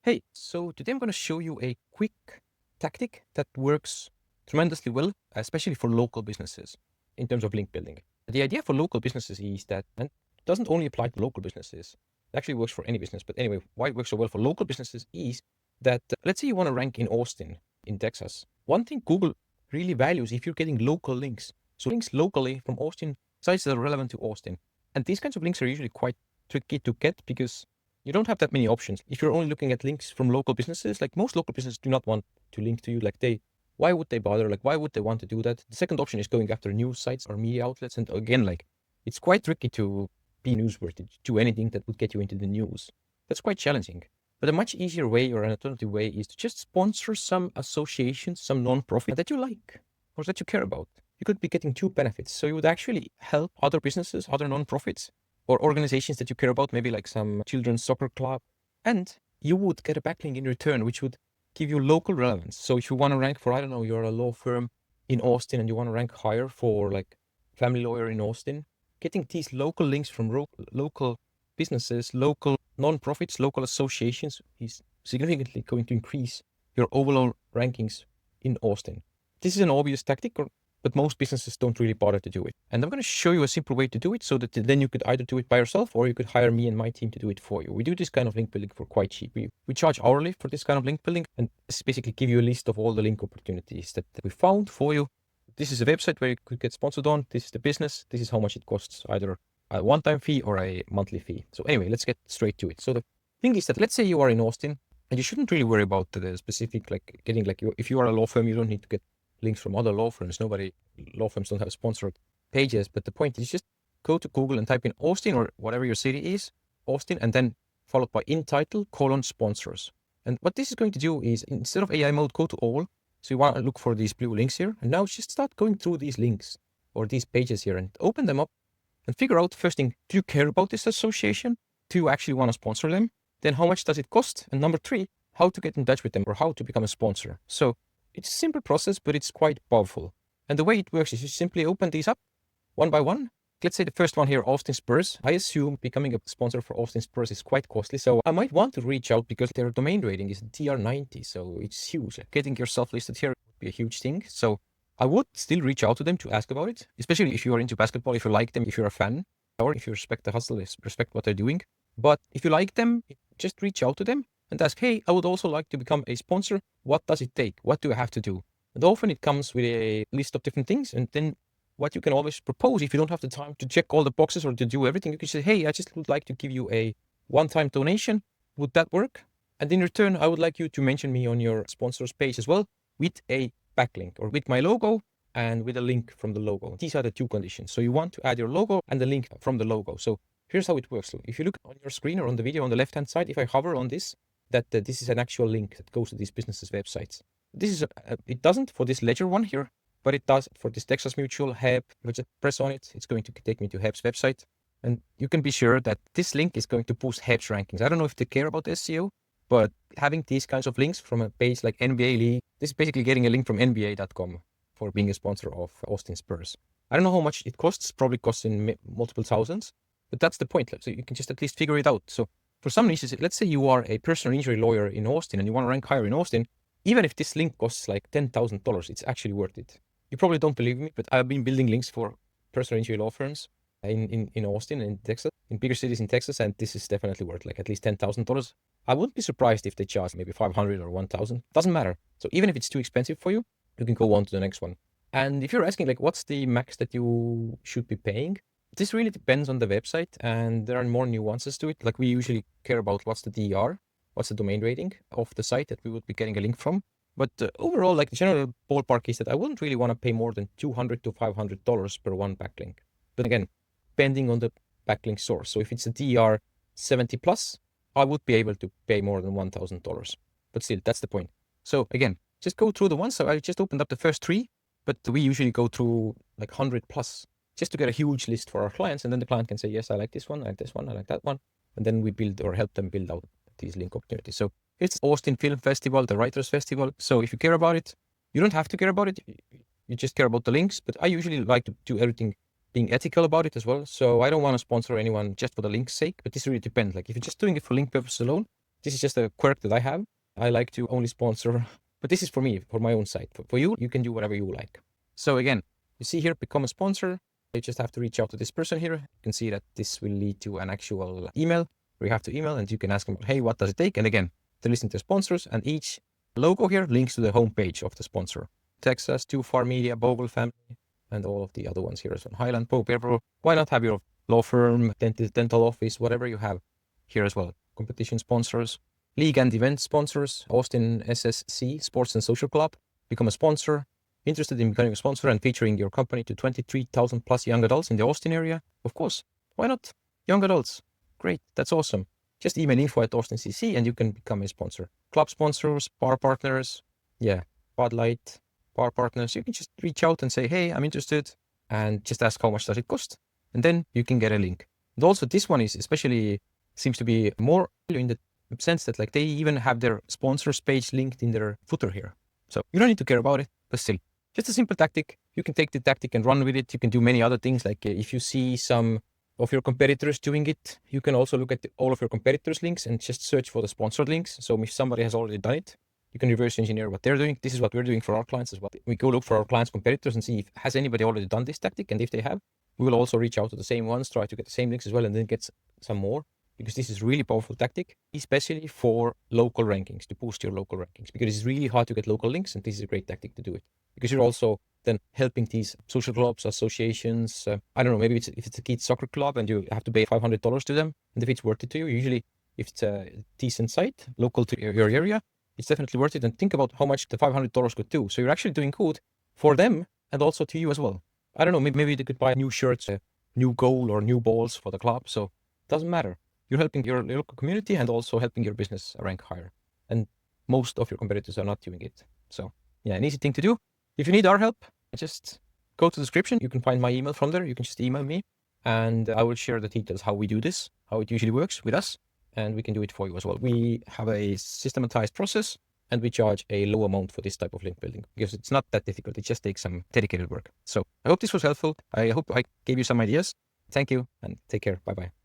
Hey, so today I'm going to show you a quick tactic that works tremendously well, especially for local businesses in terms of link building. The idea for local businesses is that, and it doesn't only apply to local businesses, it actually works for any business. But anyway, why it works so well for local businesses is that, let's say you want to rank in Austin, in Texas. One thing Google really values if you're getting local links. So links locally from Austin, sites that are relevant to Austin. And these kinds of links are usually quite tricky to get because you don't have that many options. If you're only looking at links from local businesses, like most local businesses do not want to link to you. Why would they bother? Like, why would they want to do that? The second option is going after news sites or media outlets. And again, it's quite tricky to be newsworthy, to do anything that would get you into the news. That's quite challenging. But a much easier way or an alternative way is to just sponsor some associations, some non-profit that you like or that you care about. You could be getting two benefits. So you would actually help other businesses, other non-profits, or organizations that you care about, maybe like some children's soccer club, and you would get a backlink in return, which would give you local relevance. So if you want to rank for, I don't know, you're a law firm in Austin and you want to rank higher for like family lawyer in Austin, getting these local links from local businesses, local non-profits, local associations is significantly going to increase your overall rankings in Austin. This is an obvious tactic, but most businesses don't really bother to do it. And I'm going to show you a simple way to do it so that then you could either do it by yourself or you could hire me and my team to do it for you. We do this kind of link building for quite cheap. We charge hourly for this kind of link building, and this basically give you a list of all the link opportunities that we found for you. This is a website where you could get sponsored on. This is the business. This is how much it costs, either a one-time fee or a monthly fee. So anyway, let's get straight to it. So the thing is that let's say you are in Austin and you shouldn't really worry about the specific, if you are a law firm, you don't need to get links from other law firms. Law firms don't have sponsored pages, but the point is just go to Google and type in Austin or whatever your city is, Austin, and then followed by in title, sponsors. And what this is going to do is instead of AI mode, go to all. So you want to look for these blue links here. And now just start going through these links or these pages here and open them up and figure out first thing, do you care about this association? Do you actually want to sponsor them? Then how much does it cost? And number three, how to get in touch with them or how to become a sponsor. So it's a simple process, but it's quite powerful. And the way it works is you simply open these up one by one. Let's say the first one here, Austin Spurs. I assume becoming a sponsor for Austin Spurs is quite costly. So I might want to reach out because their domain rating is TR90. So it's huge. Getting yourself listed here would be a huge thing. So I would still reach out to them to ask about it, especially if you are into basketball, if you like them, if you're a fan, or if you respect the hustle, respect what they're doing. But if you like them, just reach out to them and ask, hey, I would also like to become a sponsor. What does it take? What do I have to do? And often it comes with a list of different things. And then what you can always propose, if you don't have the time to check all the boxes or to do everything, you can say, hey, I just would like to give you a one-time donation. Would that work? And in return, I would like you to mention me on your sponsors page as well with a backlink or with my logo and with a link from the logo. These are the two conditions. So you want to add your logo and the link from the logo. So here's how it works. So if you look on your screen or on the video on the left-hand side, if I hover on this, this is an actual link that goes to these businesses' websites. This is it doesn't for this Ledger one here, but it does for this Texas Mutual, HEB. If I just press on it, it's going to take me to HEB's website. And you can be sure that this link is going to boost HEB's rankings. I don't know if they care about SEO, but having these kinds of links from a page like NBA League, this is basically getting a link from NBA.com for being a sponsor of Austin Spurs. I don't know how much it costs, probably costs in multiple thousands, but that's the point. So you can just at least figure it out. So for some niches, let's say you are a personal injury lawyer in Austin and you want to rank higher in Austin, even if this link costs like $10,000, it's actually worth it. You probably don't believe me, but I've been building links for personal injury law firms in Austin and Texas, in bigger cities in Texas, and this is definitely worth like at least $10,000. I wouldn't be surprised if they charge maybe $500 or $1,000. Doesn't matter. So even if it's too expensive for you, you can go on to the next one. And if you're asking like, what's the max that you should be paying? This really depends on the website, and there are more nuances to it. Like we usually care about what's the DER, what's the domain rating of the site that we would be getting a link from. But overall, like the general ballpark is that I wouldn't really want to pay more than $200 to $500 per one backlink. But again, depending on the backlink source. So if it's a DER 70 plus, I would be able to pay more than $1,000. But still, that's the point. So again, just go through the ones. So I just opened up the first three, but we usually go through like 100 plus just to get a huge list for our clients. And then the client can say, yes, I like this one, I like this one, I like that one. And then we build or help them build out these link opportunities. So it's Austin Film Festival, the Writers Festival. So if you care about it, you don't have to care about it. You just care about the links. But I usually like to do everything being ethical about it as well. So I don't want to sponsor anyone just for the link's sake, but this really depends. Like if you're just doing it for link purposes alone, This is just a quirk that I have. I like to only sponsor, but this is for me, for my own site. For you, you can do whatever you like. So again, you see here, become a sponsor. You just have to reach out to this person here. You can see that this will lead to an actual email where you have to email and you can ask them, hey, what does it take? And again, they're listening to sponsors, and each logo here links to the homepage of the sponsor. Texas, Too Far Media, Bogle Family, and all of the other ones here as well. Highland, Pope, Airport. Why not have your law firm, dental office, whatever you have here as well. Competition sponsors, league and event sponsors, Austin SSC, Sports and Social Club. Become a sponsor. Interested in becoming a sponsor and featuring your company to 23,000 plus young adults in the Austin area? Of course. Why not? Young adults. Great. That's awesome. Just email info@AustinCC and you can become a sponsor. Club sponsors, bar partners. Yeah. Bud Light, bar partners. You can just reach out and say, hey, I'm interested, and just ask how much does it cost. And then you can get a link. And also this one is especially seems to be more in the sense that like they even have their sponsors page linked in their footer here. So you don't need to care about it, but still. Just a simple tactic. You can take the tactic and run with it. You can do many other things. Like if you see some of your competitors doing it, you can also look at all of your competitors' links and just search for the sponsored links. So if somebody has already done it, you can reverse engineer what they're doing. This is what we're doing for our clients as well. We go look for our clients' competitors and see if has anybody already done this tactic. And if they have, we will also reach out to the same ones, try to get the same links as well, and then get some more. Because this is really powerful tactic, especially for local rankings, to boost your local rankings. Because it's really hard to get local links, and this is a great tactic to do it. Because you're also then helping these social clubs, associations. I don't know, maybe if it's a kids soccer club and you have to pay $500 to them, and if it's worth it to you, usually if it's a decent site, local to your area, it's definitely worth it. And think about how much the $500 could do. So you're actually doing good for them and also to you as well. I don't know, maybe they could buy new shirts, a new goal or new balls for the club. So it doesn't matter. You're helping your local community and also helping your business rank higher. And most of your competitors are not doing it. So yeah, an easy thing to do. If you need our help, just go to the description. You can find my email from there. You can just email me and I will share the details, how we do this, how it usually works with us. And we can do it for you as well. We have a systematized process and we charge a low amount for this type of link building because it's not that difficult. It just takes some dedicated work. So I hope this was helpful. I hope I gave you some ideas. Thank you and take care. Bye-bye.